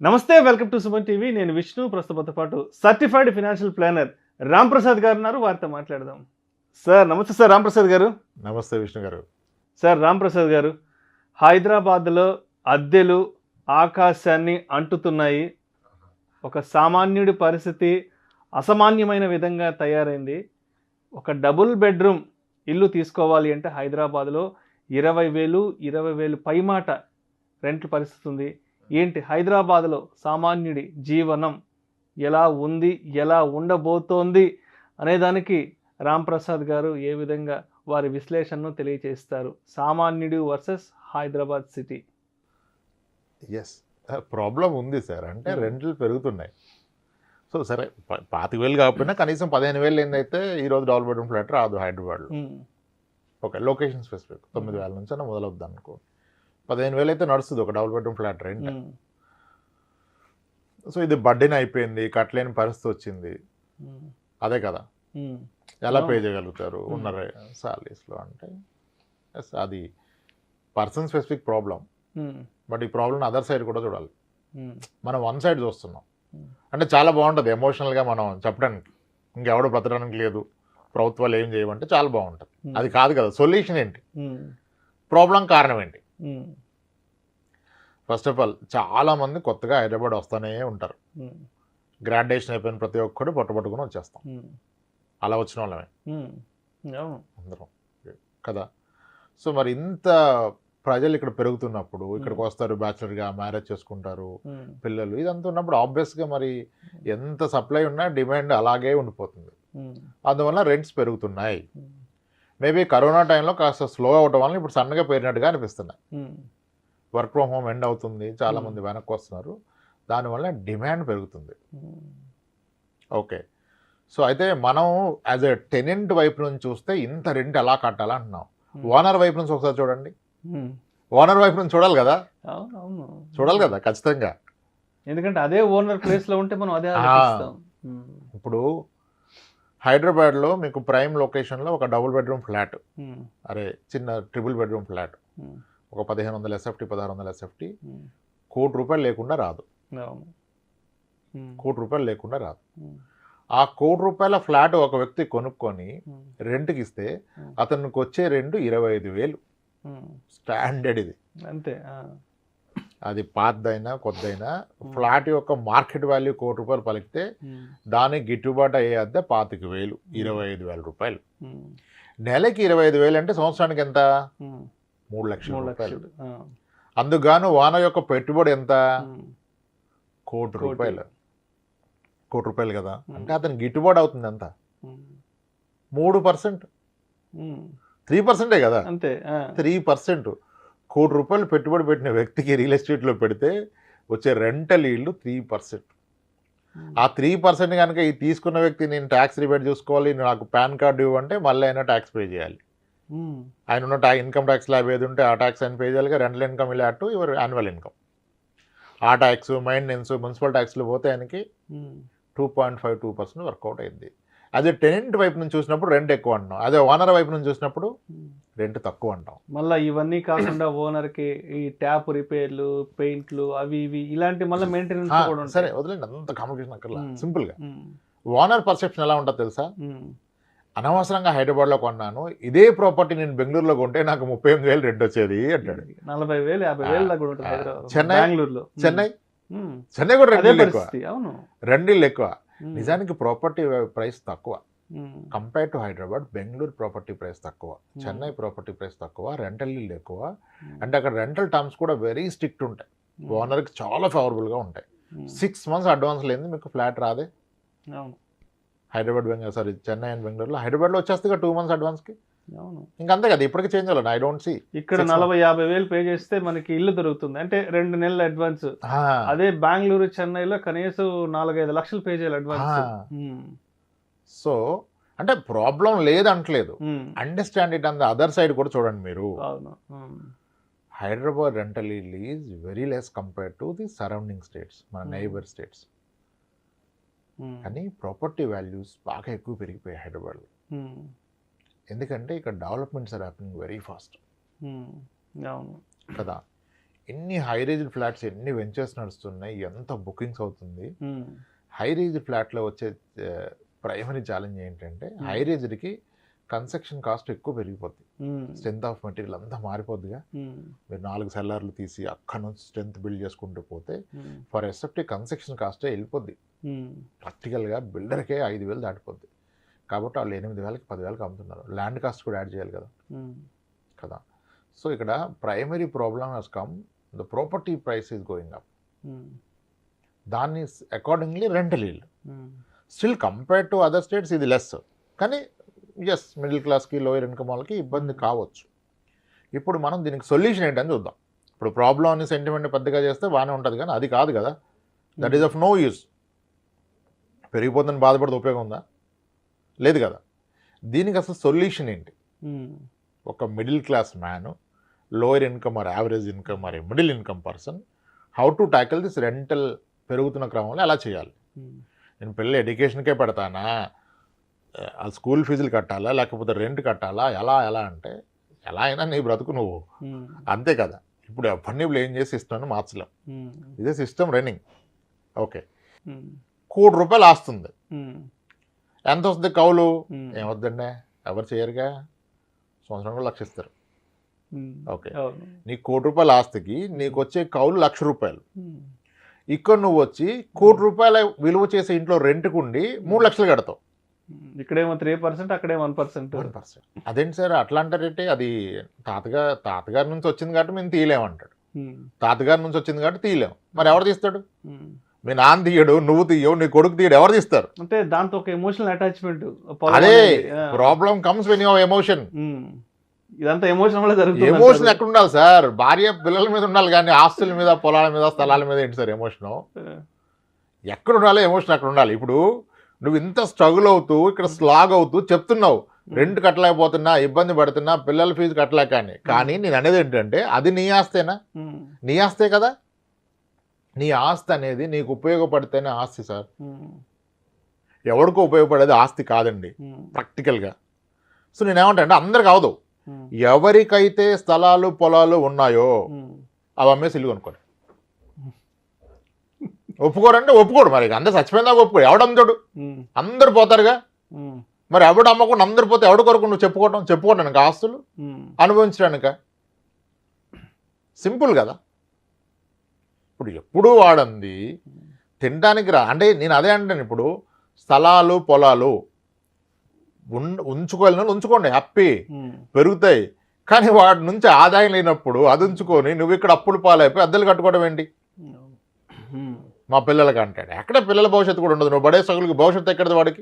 నమస్తే, welcome to Suman TV. నేను విష్ణు. ప్రస్తుతంతో పాటు certified financial planner Ram Prasad గారు ఉన్నారు. వారితో మాట్లాడదాం. సార్ నమస్తే. సార్ రామ్ ప్రసాద్ గారు. నమస్తే విష్ణు గారు. సార్ రామ్ ప్రసాద్ గారు, హైదరాబాద్లో అద్దెలు ఆకాశాన్ని అంటుతున్నాయి. ఒక సామాన్యుడి పరిస్థితి అసామాన్యమైన విధంగా తయారైంది. ఒక డబుల్ బెడ్రూమ్ ఇల్లు తీసుకోవాలి అంటే హైదరాబాద్లో 20,000 పైమాట రెంట్ల పరిస్థితి ఉంది. ఏంటి హైదరాబాద్లో సామాన్యుడి జీవనం ఎలా ఉంది, ఎలా ఉండబోతోంది అనేదానికి రామ్ ప్రసాద్ గారు ఏ విధంగా వారి విశ్లేషణను తెలియజేస్తారు. సామాన్యుడు versus Hyderabad city. Yes, problem ఉంది సార్. అంటే రెంట్లు పెరుగుతున్నాయి. సో సరే 25,000 కాకపోయినా కనీసం 15,000 ఏందైతే ఈరోజు డబుల్ బెడ్రూమ్ ఫ్లాట్ రాదు హైదరాబాద్లో. ఓకే, లొకేషన్ స్పెసిఫిక్ 9,000 నుంచి అన్న మొదలవుద్ది అనుకో. 15,000 అయితే నడుస్తుంది ఒక double bedroom flat rent. So ఇది బడ్డీని అయిపోయింది, కట్టలేని పరిస్థితి వచ్చింది. అదే కదా, ఎలా పే చేయగలుగుతారు ఉన్న సాలరీస్లో అంటే అది పర్సన్ స్పెసిఫిక్ ప్రాబ్లం. బట్ ఈ ప్రాబ్లం అదర్ సైడ్ కూడా చూడాలి. మనం వన్ సైడ్ చూస్తున్నాం అంటే చాలా బాగుంటుంది ఎమోషనల్గా మనం చెప్పడానికి, ఇంకెవడో బ్రతకడానికి లేదు, ప్రభుత్వాలు ఏం చేయమంటే చాలా బాగుంటుంది. అది కాదు కదా. సొల్యూషన్ ఏంటి, ప్రాబ్లం కారణం ఏంటి? ఫస్ట్ ఆఫ్ ఆల్ చాలామంది కొత్తగా హైదరాబాద్ వస్తూనే ఉంటారు. గ్రాడ్యుయేషన్ అయిపోయిన ప్రతి ఒక్కడు పట్టుకుని వచ్చేస్తాం. అలా వచ్చిన వాళ్ళమే అందరం కదా. సో మరి ఇంత ప్రజలు ఇక్కడ పెరుగుతున్నప్పుడు ఇక్కడికి వస్తారు, బ్యాచులర్గా మ్యారేజ్ చేసుకుంటారు, పిల్లలు, ఇదంతా ఉన్నప్పుడు ఆబ్వియస్గా మరి ఎంత సప్లై ఉన్నా డిమాండ్ అలాగే ఉండిపోతుంది. అందువల్ల రెంట్స్ పెరుగుతున్నాయి. మేబీ కరోనా టైంలో కాస్త స్లో అవడం వల్ల ఇప్పుడు సన్నగా పెరిగినట్టుగా అనిపిస్తున్నాయి. వర్క్ ఫ్రమ్ హోమ్ ఎండ్ అవుతుంది, చాలామంది వెనక్కి వస్తున్నారు, దానివల్ల డిమాండ్ పెరుగుతుంది. ఓకే, సో అయితే మనం యాజ్ ఎ టెనెంట్ వైపు నుంచి చూస్తే ఇంత రెంట్ ఎలా కట్టాలా అంటున్నాం. ఓనర్ వైపు నుంచి ఒకసారి చూడండి. ఓనర్ వైపు నుంచి చూడాలి కదా. చూడాలి కదా ఖచ్చితంగా. ఎందుకంటే అదే ఓనర్ ప్లేస్లో ఉంటే మనం అదే. ఇప్పుడు హైదరాబాద్లో మీకు ప్రైమ్ లొకేషన్లో ఒక డబుల్ బెడ్రూమ్ ఫ్లాట్, అరే చిన్న ట్రిపుల్ బెడ్రూమ్ ఫ్లాట్, ఒక 1,500 SFT 1,600 SFT, ₹1,00,00,000 లేకుండా రాదు. ₹1,00,00,000 లేకుండా రాదు. ఆ ₹1,00,00,000 ఫ్లాట్ ఒక వ్యక్తి కొనుక్కొని రెంట్కి ఇస్తే అతనికి వచ్చే రెంట్ 25,000 స్టాండర్డ్. ఇది అంతే. అది పాతదైనా కొత్తదైనా ఫ్లాట్ యొక్క మార్కెట్ వాల్యూ ₹1,00,00,000 పలికితే దానికి గిట్టుబాటు అయ్యే అద్దె 25,000, ₹25,000. నెలకి 25,000 అంటే సంవత్సరానికి ఎంత? 3,00,000. అందుకుగాను ఓనర్ యొక్క పెట్టుబడి ఎంత? ₹1,00,00,000 కదా. అంటే అతనికి గిట్టుబాటు అవుతుంది ఎంత? 3%, 3% కదా. అంతే. 3%. ₹1,00,00,000 పెట్టుబడి పెట్టిన వ్యక్తికి రియల్ ఎస్టేట్లో పెడితే వచ్చే రెంటల్ ఈల్డ్ 3%. ఆ 3% కనుక ఈ తీసుకున్న వ్యక్తి నేను ట్యాక్స్ రిబేట్ చూసుకోవాలి, నాకు పాన్ కార్డు ఇవ్వంటే మళ్ళీ అయినా ట్యాక్స్ పే చేయాలి. ఆయన ఉన్న ఇన్కమ్ ట్యాక్స్ స్లాబ్ ఏది ఉంటే ఆ ట్యాక్స్ ఆయన పే చేయాలి. రెంటల్ ఇన్కమ్ ఇలా టు యువర్ యాన్యువల్ ఇన్కమ్, ఆ ట్యాక్స్, మెయింటెనెన్స్, మున్సిపల్ ట్యాక్స్లు పోతే ఆయనకి 2.52% వర్కౌట్ అయింది. అదే టెనెంట్ వైపు నుంచి చూసినప్పుడు రెంట్ ఎక్కువ అంటాం, అదే ఓనర్ వైపు నుంచి చూసినప్పుడు రెంట్ తక్కువ అంటాం. మళ్ళీ ఇవన్నీ కాకుండా ఓనర్కి ఈ ట్యాప్ రిపేర్లు, పెయింట్లు, అవి ఇవి ఇలాంటి మళ్ళీ మెయింటెనెన్స్. సరే వదిలేండి, అంత కాంప్లికేషన్ అక్కర్లా. సింపుల్గా ఓనర్ పర్సెప్షన్ ఎలా ఉంటుంది తెలుసా? అనవసరంగా హైదరాబాద్లో కొన్నాను, ఇదే ప్రాపర్టీ నేను బెంగళూరులో కొంటే నాకు 38,000 రెంట్ వచ్చేది అంటాడు. 40,000 50,000 చెన్నై కూడా రెండిళ్ళు ఎక్కువ. రెండిళ్ళు ఎక్కువ. నిజానికి ప్రాపర్టీ ప్రైస్ తక్కువ compare to Hyderabad. Bengaluru property price తక్కువ, చెన్నై ప్రాపర్టీ ప్రైస్ తక్కువ, రెంటల్ ఇల్లు ఎక్కువ. అంటే అక్కడ రెంటల్ టర్మ్స్ కూడా వెరీ స్ట్రిక్ట్ ఉంటాయి, ఓనర్కి చాలా ఫేవరబుల్గా ఉంటాయి. 6 months అడ్వాన్స్ లేని మీకు ఫ్లాట్ రాదే. హైదరాబాద్ బెంగళూరు సారీ చెన్నై అండ్ బెంగళూరులో. హైదరాబాద్లో వచ్చేస్తే 2 months అడ్వాన్స్కి. ఇంకంతే కదా, ఇప్పటికీ చేంజ్ అవ్వాలి. I don't see. ఇక్కడ 40,000-50,000 పే చేస్తే మనకి ఇల్లు దొరుకుతుంది, అంటే 2 నెలల అడ్వాన్స్. అదే బెంగళూరు, చెన్నైలో కనీసం 4-5 లక్షలు పే చేయాలి అడ్వాన్స్. సో అంటే ప్రాబ్లం లేదంటలేదు, understand it on the other side కూడా చూడండి మీరు. Hyderabad rental is very less compared to the surrounding states, మన నైబర్ స్టేట్స్. కానీ ప్రాపర్టీ వాల్యూస్ బాగా ఎక్కువ పెరిగిపోయాయి హైదరాబాద్లో. ఎందుకంటే ఇక్కడ developments are happening very fast కదా. ఎన్ని హై రేజ్డ్ ఫ్లాట్స్, ఎన్ని వెంచర్స్ నడుస్తున్నాయి, ఎంత బుకింగ్స్ అవుతుంది. హై రేజ్డ్ ఫ్లాట్లో వచ్చే ప్రైమరీ ఛాలెంజ్ ఏంటంటే హై రేజ్డ్కి కన్స్ట్రక్షన్ కాస్ట్ ఎక్కువ పెరిగిపోద్ది. స్ట్రెంత్ ఆఫ్ మెటీరియల్ అంతా మారిపోద్దిగా. మీరు 4 సెల్లార్లు తీసి అక్కడ నుంచి స్ట్రెంత్ బిల్డ్ చేసుకుంటూ పోతే ఫర్ ఎసెప్ట్ కన్స్ట్రక్షన్ కాస్టే వెళ్ళిపోద్ది. ప్రాక్టికల్గా బిల్డర్కే 5,000 దాటిపోద్ది. కాబట్టి వాళ్ళు 8,000కి 10,000కి అమ్ముతున్నారు. ల్యాండ్ కాస్ట్ కూడా యాడ్ చేయాలి కదా. సో ఇక్కడ primary problem has come, the property price is going up. దాన్ని accordingly rental yield still compare to other states ఇది లెస్. కానీ ఎస్, మిడిల్ క్లాస్కి లోయర్ ఇన్కమ్ వాళ్ళకి ఇబ్బంది కావచ్చు. ఇప్పుడు మనం దీనికి సొల్యూషన్ ఏంటని చూద్దాం. ఇప్పుడు ప్రాబ్లమ్ని సెంటిమెంట్ పెద్దగా చేస్తే బాగానే ఉంటుంది, కానీ అది కాదు కదా. That is of no use. పెరిగిపోతుందని బాధపడితే ఉపయోగం ఉందా? లేదు కదా. దీనికి అసలు సొల్యూషన్ ఏంటి? ఒక middle class man, lower income or average income or middle income person, how to tackle this rental పెరుగుతున్న క్రమంలో ఎలా చేయాలి? నేను పిల్లలు ఎడ్యుకేషన్కే పెడతానా, ఆ స్కూల్ ఫీజులు కట్టాలా, లేకపోతే రెంట్ కట్టాలా, ఎలా అంటే ఎలా అయినా నీ బ్రతుకు నువ్వు అంతే కదా. ఇప్పుడు అవన్నీ ఏం చేసి ఇస్తాను మార్చలేం. ఇదే సిస్టమ్ రన్నింగ్. ఓకే, ₹1,00,00,000 ఆస్తుంది. ఎంత వస్తుంది కౌలు? ఏమొద్దండి, ఎవరు చేయరుగా. సంవత్సరం కూడా లక్ష ఇస్తారు. ఓకే, నీకు ₹1,00,00,000 ఆస్తికి నీకు వచ్చే కౌలు ₹1,00,000. ఇక్కడ నువ్వు వచ్చి ₹1,00,00,000 విలువ చేసే ఇంట్లో రెంట్కు ఉండి 3 లక్షలు కడతావు. ఇక్కడేమో 3%, అక్కడే 1%. అదేంటి సార్ అట్లా అంటారేంటి? అది తాతగారి నుంచి వచ్చింది కాబట్టి మేము తీయలేమంటాడు. తాతగారి నుంచి వచ్చింది కాబట్టి తీయలేము. మరి ఎవరు తీస్తాడు? మీ నాన్న తీయడు, నువ్వు తీయవు, నీ కొడుకు తీయడు, ఎవరు తీస్తారు? అంటే దాంతో ఒక ఎమోషనల్ అటాచ్మెంట్. అదే problem comes when you have emotion. ఇదంతా ఎమోషన్ వల్ల జరుగుతుంది. ఎమోషన్ ఎక్కడ ఉండాలి సార్? భార్య పిల్లల మీద ఉండాలి, కానీ ఆస్తుల మీద, పొలాల మీద, స్థలాల మీద ఏంటి సార్ ఎమోషను? ఎక్కడ ఉండాలి ఎమోషన్? అక్కడ ఉండాలి. ఇప్పుడు నువ్వు ఇంత స్ట్రగుల్ అవుతూ ఇక్కడ స్లాగ్ అవుతూ చెప్తున్నావు, రెంట్ కట్టలేకపోతున్నా, ఇబ్బంది పడుతున్నా, పిల్లల ఫీజు కట్టలేక కానీ నేను అనేది ఏంటంటే అది నీ ఆస్తేనా? నీ ఆస్తే కదా. నీ ఆస్తి అనేది నీకు ఉపయోగపడితేనే ఆస్తి సార్. ఎవరికో ఉపయోగపడేది ఆస్తి కాదండి ప్రాక్టికల్గా. సో నేనేమంటా అంటే అందరికి అవదు. ఎవరికైతే స్థలాలు పొలాలు ఉన్నాయో అవి అమ్మేసి ఇల్లు కొనుక్కోండి. ఒప్పుకోరంటే ఒప్పుకోడు. మరి అందరు చచ్చిపోయిందా ఒప్పుకోడు. ఎవడమ్ముతాడు? అందరు పోతారుగా. మరి ఎవడు అమ్మకుండా అందరు పోతే ఎవడు కొరకు నువ్వు చెప్పుకోవడానికి ఆస్తులు అనుభవించడానిక? సింపుల్ కదా. ఇప్పుడు ఎప్పుడూ వాడంది తినడానికి రా అంటే నేను అదే అంటాను. ఇప్పుడు స్థలాలు పొలాలు ఉంచుకోవాలని ఉంచుకోండి, హ్యాపీ, పెరుగుతాయి. కానీ వాటి నుంచి ఆదాయం లేనప్పుడు అది ఉంచుకొని నువ్వు ఇక్కడ అప్పులు పాలైపోయి అద్దెలు కట్టుకోవడం ఏంటి? మా పిల్లలకి అంటాడు. ఎక్కడ పిల్లల భవిష్యత్తు కూడా ఉండదు. నువ్వు బడే సగులకి భవిష్యత్తు ఎక్కడది వాడికి?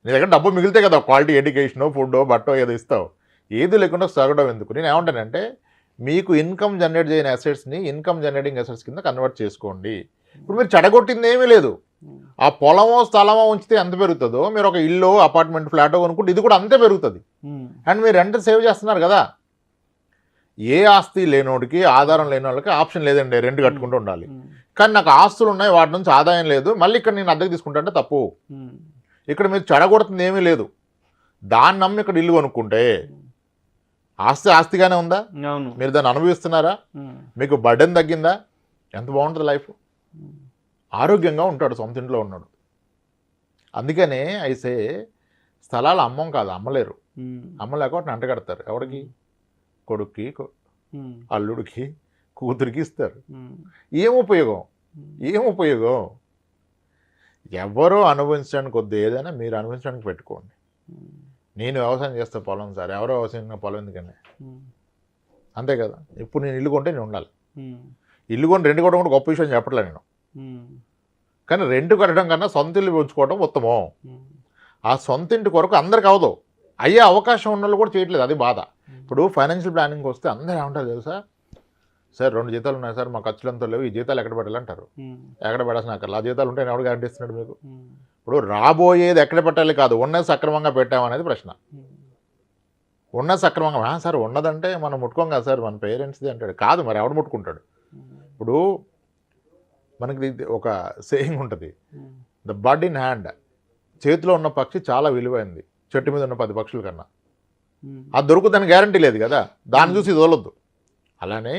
నీ దగ్గర డబ్బు మిగిలితే కదా క్వాలిటీ ఎడ్యుకేషనో, ఫుడ్డో, బట్టో ఏదో ఇస్తావు. ఏది లేకుండా సగడం ఎందుకు? నేను ఏమంటానంటే మీకు ఇన్కమ్ జనరేట్ చేయని అసెట్స్ని ఇన్కమ్ జనరేటింగ్ అసెట్స్ కింద కన్వర్ట్ చేసుకోండి. ఇప్పుడు మీరు చెడగొట్టింది ఏమీ లేదు. ఆ పొలమో స్థలమో ఉంచితే ఎంత పెరుగుతుందో, మీరు ఒక ఇల్లు, అపార్ట్మెంట్, ఫ్లాటో కొనుక్కుంటే ఇది కూడా అంతే పెరుగుతుంది. అండ్ మీరు రెంట్ సేవ్ చేస్తున్నారు కదా. ఏ ఆస్తి లేనోడికి, ఆధారం లేని వాళ్ళకి ఆప్షన్ లేదండి, రెంట్ కట్టుకుంటూ ఉండాలి. కానీ నాకు ఆస్తులు ఉన్నాయి, వాటి నుంచి ఆదాయం లేదు, మళ్ళీ ఇక్కడ నేను అద్దెకు తీసుకుంటా అంటే తప్పు. ఇక్కడ మీరు చెడగొడుతుంది ఏమీ లేదు. దాన్ని నమ్మి ఇక్కడ ఇల్లు కొనుక్కుంటే ఆస్తిగానే ఉందా? మీరు దాన్ని అనుభవిస్తున్నారా? మీకు బర్డెన్ తగ్గిందా? ఎంత బాగుంటుంది లైఫ్. ఆరోగ్యంగా ఉంటాడు సొంత ఇంట్లో ఉన్నాడు. అందుకనే అయితే స్థలాలు అమ్మం కాదు, అమ్మలేరు. అమ్మలేక వాటిని అంటగడతారు. ఎవరికి? కొడుక్కి, అల్లుడికి, కూతురికి ఇస్తారు. ఏం ఉపయోగం? ఎవరో అనుభవించడానికి వద్దు, ఏదైనా మీరు అనుభవించడానికి పెట్టుకోండి. నేను వ్యవసాయం చేస్తే పొలం సార్, ఎవరో వ్యవసాయం పొలం ఎందుకని? అంతే కదా. ఇప్పుడు నేను ఇల్లు కొంటే నేను ఉండాలి. ఇల్లు కొని రెంట్ కొట్టడం కూడా గొప్ప విషయం చెప్పట్లే నేను. కానీ రెంట్ కట్టడం కన్నా సొంత ఇల్లు పెంచుకోవడం ఉత్తమం. ఆ సొంత ఇంటి కొరకు అందరికి అవదు. అయ్యే అవకాశం ఉన్న వాళ్ళు కూడా చేయట్లేదు, అది బాధ. ఇప్పుడు ఫైనాన్షియల్ ప్లానింగ్ వస్తే అందరూ ఏమంటారు తెలుసా? సార్ 2 జీతాలు ఉన్నాయి సార్, మా ఖర్చులు అంతా లేవు, ఈ జీతాలు ఎక్కడ పెట్టాలంటారు. ఎక్కడ పెట్టాల్సిన అక్కడ ఆ జీతాలు ఉంటే ఎవడు గ్యారంటీ ఇస్తున్నాడు మీకు? ఇప్పుడు రాబోయేది ఎక్కడ పెట్టాలి కాదు, ఉన్నది సక్రమంగా పెట్టామనేది ప్రశ్న. ఉన్నది సక్రమంగా సార్ ఉన్నదంటే మనం ముట్టుకోం కదా సార్, మన పేరెంట్స్ది అంటాడు. కాదు, మరి ఎవడు ముట్టుకుంటాడు? ఇప్పుడు మనకి ఒక సేయింగ్ ఉంటుంది, ద బర్డ్ ఇన్ హ్యాండ్. చేతిలో ఉన్న పక్షి చాలా విలువైంది చెట్టు మీద ఉన్న 10 పక్షుల కన్నా. అది దొరుకుతుందని గ్యారంటీ లేదు కదా, దాన్ని చూసి ఇది వదలొద్దు. అలానే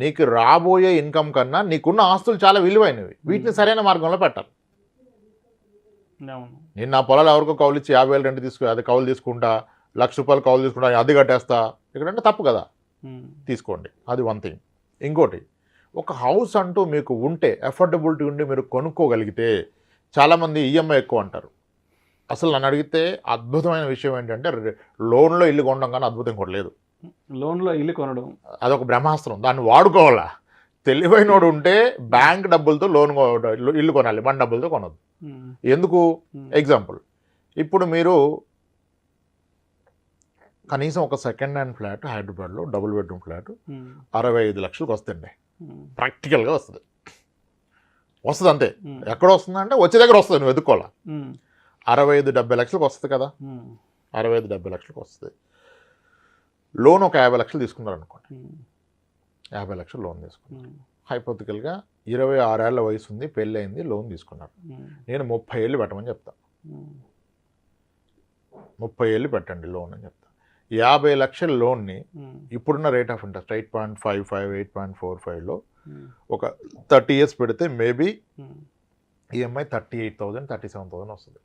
నీకు రాబోయే ఇన్కమ్ కన్నా నీకున్న ఆస్తులు చాలా విలువైనవి, వీటిని సరైన మార్గంలో పెట్టాలి. నేను నా పొలాలు ఎవరికో కౌలు ఇచ్చి 50,000 రెంట్ అది కౌలు తీసుకుంటా, ₹1,00,000 కౌలు తీసుకుంటా, అది కట్టేస్తా, ఇక్కడంటే తప్పు కదా, తీసుకోండి. అది వన్ థింగ్. ఇంకోటి, ఒక హౌస్ అంటూ మీకు ఉంటే, ఎఫోర్డబిలిటీ ఉండి మీరు కొనుక్కోగలిగితే, చాలామంది ఈఎంఐ ఎక్కువ అంటారు. అసలు నన్ను అడిగితే అద్భుతమైన విషయం ఏంటంటే లోన్లో ఇల్లు కొనడం కానీ అద్భుతం కూడా లేదు. లోన్లో ఇల్లు కొనడం అదొక బ్రహ్మాస్త్రం, దాన్ని వాడుకోవాలా. తెలివైనోడు ఉంటే బ్యాంక్ డబ్బులతో ఇల్లు కొనాలి, మన డబ్బులతో కొనద్దు. ఎందుకు? ఎగ్జాంపుల్, ఇప్పుడు మీరు కనీసం ఒక సెకండ్ హ్యాండ్ ఫ్లాట్ హైదరాబాద్లో డబుల్ బెడ్రూమ్ ఫ్లాట్ 65 లక్షలకు వస్తుంది. ప్రాక్టికల్గా వస్తుంది అంతే. ఎక్కడ వస్తుంది అంటే వచ్చే దగ్గర వస్తుంది, నువ్వు వెతుక్కోవాలా. 65-70 లక్షలకు వస్తుంది కదా, 65-70 లక్షలకు వస్తుంది. లోన్ ఒక 50 లక్షలు తీసుకున్నారు అనుకోండి, 50 లక్షలు లోన్ తీసుకున్నారు. హైపోథికల్గా 26 ఏళ్ల వయసు ఉంది, పెళ్ళి అయింది, లోన్ తీసుకున్నారు. నేను 30 ఏళ్ళు పెట్టమని చెప్తాను. 30 ఏళ్ళు పెట్టండి లోన్ అని చెప్తాను. 50 లక్షల లోన్ని ఇప్పుడున్న రేట్ ఆఫ్ ఇంట్రెస్ట్ 8.55, 8.45లో ఒక 30 ఇయర్స్ పెడితే మేబీ ఈఎంఐ 38,000, 37,000 వస్తుంది.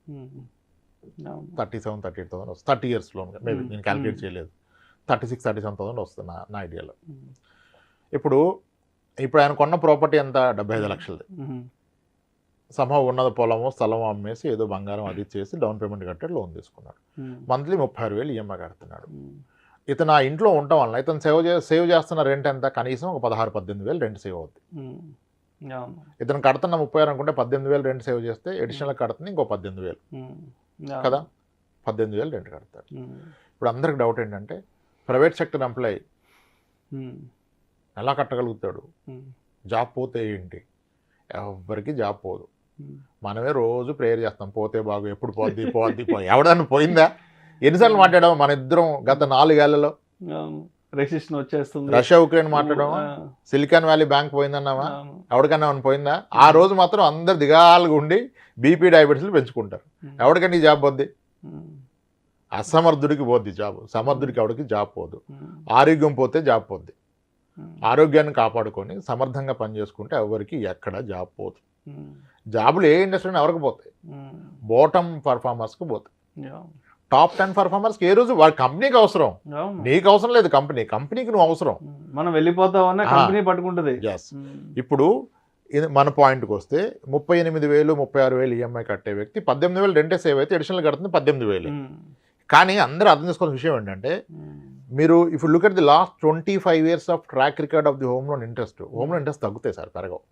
37,000-38,000 వస్తుంది 30 ఇయర్స్ లోన్. మేబీ నేను క్యాలిక్యులేట్ చేయలేదు. 36,000-37,000 వస్తుంది నా ఐడియాలో. ఇప్పుడు ఆయన కొన్న ప్రాపర్టీ ఎంత? 75 లక్షలది. సంభవం ఉన్నది పొలము స్థలము అమ్మేసి ఏదో బంగారం అది చేసి డౌన్ పేమెంట్ కట్టే లోన్ తీసుకున్నాడు. మంత్లీ 36,000 ఈఎంఐ కడుతున్నాడు. ఇతను ఆ ఇంట్లో ఉండటం వల్ల ఇతను సేవ్ చేస్తున్న రెంట్ ఎంత? కనీసం ఒక 16-18,000 రెంట్ సేవ్ అవుతుంది. ఇతను కడుతున్న 36 అనుకుంటే 18,000 రెంట్ సేవ్ చేస్తే అడిషనల్ కడుతుంది ఇంకో 18,000 కదా, 18,000 రెంట్ కడతాడు. ఇప్పుడు అందరికి డౌట్ ఏంటంటే ప్రైవేట్ సెక్టర్ ఎంప్లాయీ ఎలా కట్టగలుగుతాడు? జాబ్ పోతే ఏంటి? ఎవరికి జాబ్ పోదు. మనమే రోజు ప్రేయర్ చేస్తాం, పోతే బాగు, ఎప్పుడు పోద్ది పోద్ది ఎవడన్నా పోయిందా? ఎన్నిసార్లు మాట్లాడాము మన ఇద్దరం గత 4 ఏళ్లలో? రెసిషన్ వచ్చేస్తుంది, రష్యా ఉక్రెయిన్ మాట్లాడామా, సిలికాన్ వ్యాలీ బ్యాంక్ పోయిందన్నామా, ఎవరికన్నా ఏమైనా పోయిందా? ఆ రోజు మాత్రం అందరు దిగాలుగా ఉండి బీపీ డయాబెటీస్లు పెంచుకుంటారు. ఎవరికైనా జాబ్ పోద్ది? అసమర్థుడికి పోద్ది జాబ్, సమర్థుడికి ఎవరికి జాబ్ పోదు. ఆరోగ్యం పోతే జాబ్ పోద్ది. ఆరోగ్యాన్ని కాపాడుకొని సమర్థంగా పనిచేసుకుంటే ఎవరికి ఎక్కడ జాబ్ పోదు. జాబులు ఏ ఇండస్ట్రీని ఎవరికి పోతాయి? బాటమ్ పర్ఫార్మర్స్కి పోతాయి. టాప్ 10 పర్ఫార్మర్స్కి ఏ రోజు వాడి కంపెనీకి అవసరం, నీకు అవసరం లేదు. కంపెనీకి నువ్వు అవసరం. మనం వెళ్ళిపోతామన్నా కంపెనీ పట్టుకుంటుంది. ఇప్పుడు మన పాయింట్కి వస్తే 38,000 36,000 ఈఎంఐ కట్టే వ్యక్తి 18,000 రెంటే సేవ్ అయితే అడిషనల్ కడుతుంది 18,000. కానీ అందరూ అర్థం చేసుకోవాల్సిన విషయం ఏంటంటే మీరు if look at the last 25 years of track record of the home loan interest తగ్గుతాయి సార్, పెరగవు.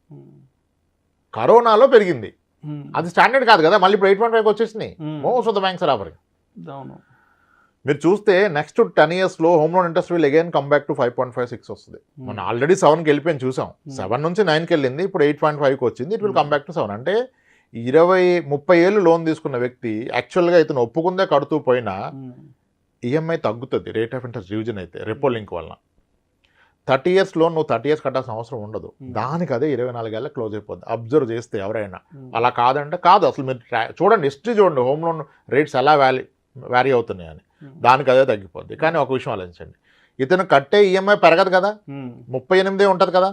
కరోనాలో పెరిగింది, అది స్టాండర్డ్ కాదు కదా. మళ్ళీ ఇప్పుడు 8.5 వచ్చేసినాయి. Most of the banks are offering. మీరు చూస్తే నెక్స్ట్ 10 ఇయర్స్లో home loan interest will again come back to 5.56 వస్తుంది. మనం ఆల్రెడీ 7కి వెళ్ళిపోయింది చూసాం. 7 నుంచి 9కి వెళ్ళింది, ఇప్పుడు 8.5కి వచ్చింది. It will come back to 7. అంటే 20-30 ఏళ్ళు లోన్ తీసుకున్న వ్యక్తి యాక్చువల్గా ఇతను ఒప్పుకుందే కడుతూ పోయినా ఈఎంఐ తగ్గుతుంది రేట్ ఆఫ్ ఇంట్రెస్ట్ రివిజన్ అయితే రెపో లింక్ వలన. 30 ఇయర్స్ లోన్ నువ్వు 30 ఇయర్స్ కట్టాల్సిన అవసరం ఉండదు. దానికి అదే 24 ఏళ్ళ క్లోజ్ అయిపోద్ది. అబ్జర్వ్ చేస్తే ఎవరైనా అలా కాదంటే కాదు. అసలు మీరు చూడండి, హిస్టరీ చూడండి, హోమ్ లోన్ రేట్స్ ఎలా వ్యారీ అవుతున్నాయి అని. దానికి అదే తగ్గిపోద్ది. కానీ ఒక విషయం ఆలోచించండి, ఇతను కట్టే ఈఎంఐ పెరగదు కదా, 38 ఉంటుంది కదా.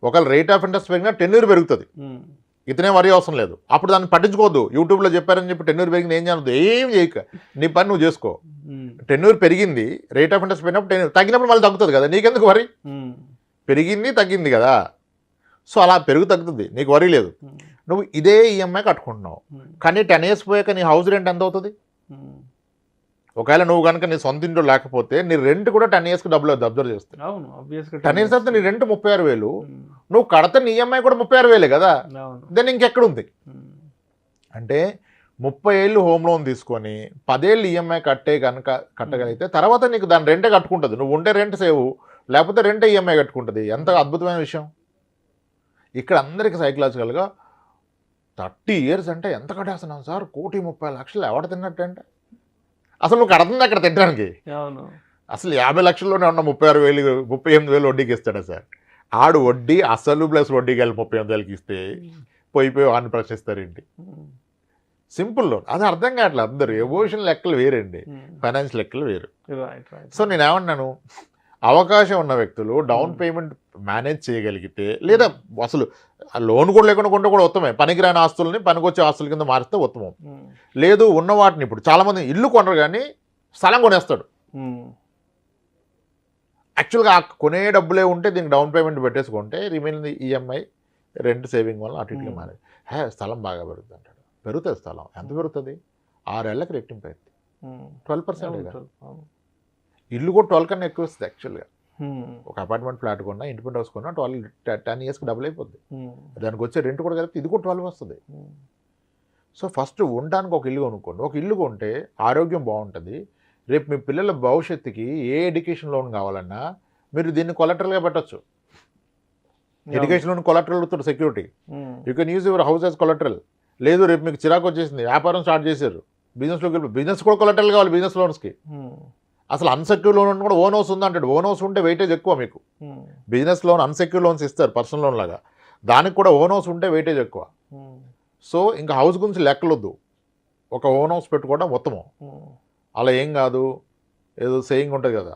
ఒకవేళ రేట్ ఆఫ్ ఇంట్రెస్ట్ పెరిగినా టెన్యూర్ పెరుగుతుంది, ఇతనే వరి అవసరం లేదు. అప్పుడు దాన్ని పట్టించుకోవద్దు. యూట్యూబ్లో చెప్పారని చెప్పి టెన్యూర్ పెరిగింది ఏం చేయదు, ఏం చేయక నీ పని నువ్వు చేసుకో. టెన్యూర్ పెరిగింది, రేట్ ఆఫ్ ఇంట్రెస్ట్ పెరిగినప్పుడు టెన్యూర్ తగ్గినప్పుడు మళ్ళీ తగ్గుతుంది కదా, నీకెందుకు వరి? పెరిగింది తగ్గింది కదా, సో అలా తగ్గుతుంది, నీకు వరి లేదు. నువ్వు ఇదే ఈఎంఐ కట్టుకుంటున్నావు, కానీ 10 ఇయర్స్ పోయాక నీ హౌస్ రెంట్ ఎంత అవుతుంది? ఒకవేళ నువ్వు కనుక నీ సొంత ఇంట్లో లేకపోతే నీ రెంట్ కూడా 10 ఇయర్స్కి డబ్బులు అబ్జర్వ్ చేస్తాయి. 10 ఇయర్స్ అయితే నీ రెంట్ 36,000, నువ్వు కడతా నీ ఈఎంఐ కూడా 36,000 కదా, దెన్ ఇంకెక్కడుంది? అంటే 30 ఏళ్ళు హోమ్ లోన్ తీసుకొని 10 ఏళ్ళు ఈఎంఐ కట్టగలిగితే తర్వాత నీకు దాని రెంటే కట్టుకుంటుంది. నువ్వు ఉంటే రెంట్ సేవ్, లేకపోతే రెంటే ఈఎంఐ కట్టుకుంటుంది. ఎంత అద్భుతమైన విషయం. ఇక్కడ అందరికీ సైకలాజికల్గా 30 ఇయర్స్ అంటే ఎంత కట్టేస్తున్నాం సార్, 1,30,00,000 ఎవడ తిన్నట్టు అంటే అసలు నువ్వు కడుతుంది అక్కడ తినడానికి. అసలు 50 లక్షల్లోనే ఉన్న 38,000 వడ్డీకి ఇస్తాడా సార్? ఆడు వడ్డీ అసలు ప్లస్ వడ్డీకి వెళ్ళి 38,000కి ఇస్తే పోయిపోయి వాడిని ప్రశ్నిస్తారేంటి? సింపుల్ లోన్, అది అర్థం కావట్లేదు. అందరు ఎమోషన్ లెక్కలు వేరండి, ఫైనాన్స్ లెక్కలు వేరు. సో నేనేమన్నాను, అవకాశం ఉన్న వ్యక్తులు డౌన్ పేమెంట్ మేనేజ్ చేయగలిగితే, లేదా అసలు లోన్ కూడా లేకుండా కొంటే కూడా ఉత్తమే. పనికిరాని ఆస్తుల్ని పనికొచ్చే ఆస్తుల కింద మారిస్తే ఉత్తమం. లేదు ఉన్న వాటిని, ఇప్పుడు చాలామంది ఇల్లు కొనరు కానీ స్థలం కొనేస్తాడు. యాక్చువల్గా ఆ కొనే డబ్బులే ఉంటే దీనికి డౌన్ పేమెంట్ పెట్టేసుకుంటే రిమైనింగ్ ఈఎంఐ రెంట్ సేవింగ్ వల్ల అటు ఇట్లా మారేది. స్థలం బాగా పెరుగుతుంది అంటాడు. పెరుగుతుంది స్థలం. ఎంత పెరుగుతుంది? 6 ఏళ్ళకి రెట్టింపు అయింది. 12%. ఇల్లు కూడా 12 కన్నా ఎక్కువ వస్తుంది యాక్చువల్గా. ఒక అపార్ట్మెంట్ ఫ్లాట్ కొన్నా, ఇండిపెండెంట్ హౌస్ కొన్నా 10 ఇయర్స్కి డబుల్ అయిపోద్ది. దానికి వచ్చే రెంట్ కూడా కలిపి ఇది కూడా 12 వస్తుంది. సో ఫస్ట్ ఉండడానికి ఒక ఇల్లు కొనుక్కోండి. ఒక ఇల్లు కొంటే ఆరోగ్యం బాగుంటుంది. రేపు మీ పిల్లల భవిష్యత్తుకి ఏ ఎడ్యుకేషన్ లోన్ కావాలన్నా మీరు దీన్ని కొలటరల్గా పెట్టచ్చు. ఎడ్యుకేషన్ లోన్ కొలటరల్ అవుతుంది security. You can use your house as collateral. లేదు రేపు మీకు చిరాకు వచ్చేసింది, వ్యాపారం స్టార్ట్ చేశారు, బిజినెస్లోకి వెళ్ళి బిజినెస్ కూడా కొలటరల్ కావాలి. బిజినెస్ లోన్స్కి అసలు అన్సెక్యూర్ లోన్ కూడా ఓన్ హౌస్ ఉందంటాడు. ఓన్ హౌస్ ఉంటే వెయిటేజ్ ఎక్కువ మీకు. బిజినెస్ లోన్ అన్సెక్యూర్ లోన్స్ ఇస్తారు పర్సనల్ లోన్ లాగా, దానికి కూడా ఓన్ హౌస్ ఉంటే వెయిటేజ్ ఎక్కువ. సో ఇంకా హౌస్ గురించి లెక్కలొద్దు, ఒక ఓన్ హౌస్ పెట్టుకోవడం ఉత్తమం. అలా ఏం కాదు, ఏదో సేయింగ్ ఉంటుంది కదా,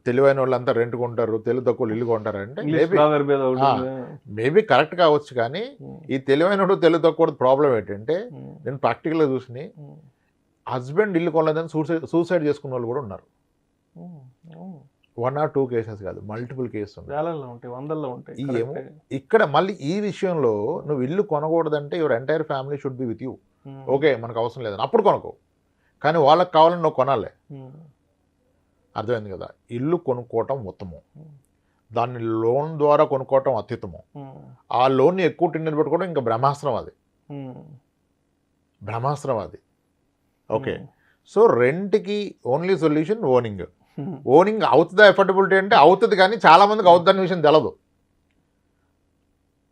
తెలివైన వాళ్ళంతా రెంట్ కొంటారు, తెలివి తక్కువ ఇల్లు కొంటారు అంటే మేబీ కరెక్ట్ కావచ్చు. కానీ ఈ తెలివైన తెలివి తక్కువ ప్రాబ్లం ఏంటంటే, నేను ప్రాక్టికల్గా చూసి హస్బెండ్ ఇల్లు కొనలేదని సూసైడ్ చేసుకున్న వాళ్ళు కూడా ఉన్నారు. 1 or 2 కేసెస్ కాదు, మల్టిపుల్ కేసెస్ ఉంటాయి. ఏమో ఇక్కడ మళ్ళీ ఈ విషయంలో నువ్వు ఇల్లు కొనకూడదంటే your entire family should be with you. Okay మనకు అవసరం లేదని అప్పుడు కొనుక్కో, కానీ వాళ్ళకి కావాలని నువ్వు కొనాలి. అర్థమైంది కదా? ఇల్లు కొనుక్కోవటం ఉత్తమం, దాన్ని లోన్ ద్వారా కొనుక్కోవటం అత్యుత్తమం. ఆ లోన్ని ఎక్కువ టెన్యూర్ పెట్టుకోవడం ఇంకా బ్రహ్మాస్త్రం. అది బ్రహ్మాస్త్రం అది. ఓకే, సో రెంట్కి ఓన్లీ సొల్యూషన్ ఓనింగ్. ఓనింగ్ అవుతుందా ఎఫర్డబిలిటీ అంటే అవుతుంది, కానీ చాలా మందికి అవుతుందనే విషయం తెలదు.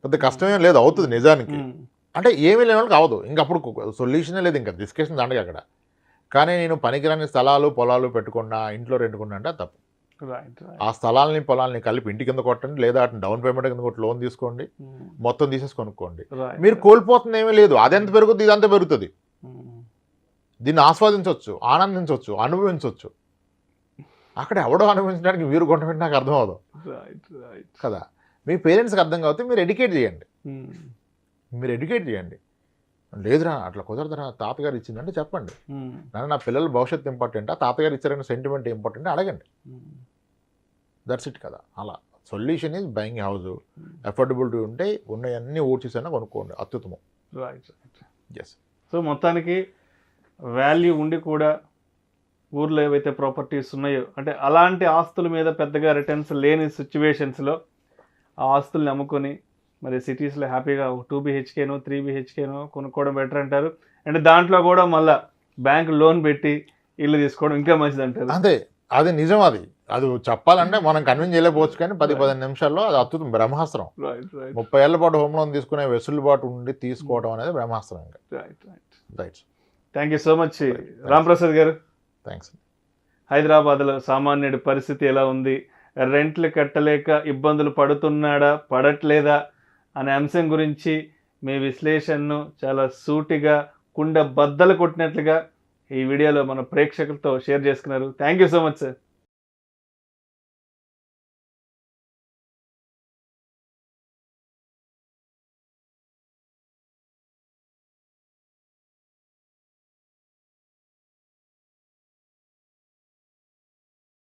పెద్ద కష్టమేం లేదు, అవుతుంది నిజానికి. అంటే ఏమీ లేని వాళ్ళకి అవదు, ఇంక అప్పుడు సొల్యూషనే లేదు, ఇంకా డిస్కషన్ దండగా అక్కడ. కానీ నేను పనికిరాని స్థలాలు పొలాలు పెట్టుకున్నా, ఇంట్లో రెంటుకున్నా అంటే తప్పు. ఆ స్థలాలని పొలాలని కలిపి ఇంటి కింద కొట్టండి, లేదా అటు డౌన్ పేమెంట్ కింద కొట్టి లోన్ తీసుకోండి, మొత్తం తీసేసి కొనుక్కోండి. మీరు కోల్పోతుంది ఏమీ లేదు. అదెంత పెరుగుతుంది, ఇదంతా పెరుగుతుంది. దీన్ని ఆస్వాదించవచ్చు, ఆనందించవచ్చు, అనుభవించవచ్చు. అక్కడ ఎవడో అనుభవించడానికి మీరు కొనడం నాకు అర్థం అవదు కదా. మీ పేరెంట్స్కి అర్థం కాకపోతే మీరు ఎడ్యుకేట్ చేయండి. లేదురా అట్లా కుదరదురా, తాతగారు ఇచ్చిందంటే చెప్పండి. నా పిల్లల భవిష్యత్తు ఇంపార్టెంటా, తాతగారు ఇచ్చారనే సెంటిమెంట్ ఇంపార్టెంట్ అడగండి. దట్స్ ఇట్ కదా. అలా solution is buying house. Affordability ఉంటే ఉన్నవన్నీ ఊడ్చేసైనా కొనుక్కోండి, అత్యుత్తమం. ఎస్. సో మొత్తానికి వాల్యూ ఉండి కూడా ఊర్లో ఏవైతే ప్రాపర్టీస్ ఉన్నాయో, అంటే అలాంటి ఆస్తుల మీద పెద్దగా రిటర్న్స్ లేని సిచ్యువేషన్స్లో ఆ ఆస్తుల్ని అమ్ముకొని మరి సిటీస్లో హ్యాపీగా 2 BHKనో 3 BHKనో కొనుక్కోవడం బెటర్ అంటారు. అంటే దాంట్లో కూడా మళ్ళీ బ్యాంక్ లోన్ పెట్టి ఇల్లు తీసుకోవడం ఇంకా మంచిది అంటారు. అంతే, అది నిజం. అది చెప్పాలంటే మనం కన్విన్స్ చేయలేకపోవచ్చు, కానీ 10-15 నిమిషాల్లో అది అద్భుతం, బ్రహ్మాస్త్రం. 30 ఏళ్ల పాటు హోమ్ లోన్ తీసుకునే వెసులుబాటు ఉండి తీసుకోవడం అనేది బ్రహ్మాస్త్రం. Right. Thank you so much Ramprasad గారు. థ్యాంక్స్. హైదరాబాద్లో సామాన్యుడి పరిస్థితి ఎలా ఉంది, రెంట్లు కట్టలేక ఇబ్బందులు పడుతున్నాడా పడట్లేదా అనే అంశం గురించి మీ విశ్లేషణను చాలా సూటిగా కుండ బద్దలు కొట్టినట్లుగా ఈ వీడియోలో మన ప్రేక్షకులతో షేర్ చేసుకున్నారు. Thank you so much sir.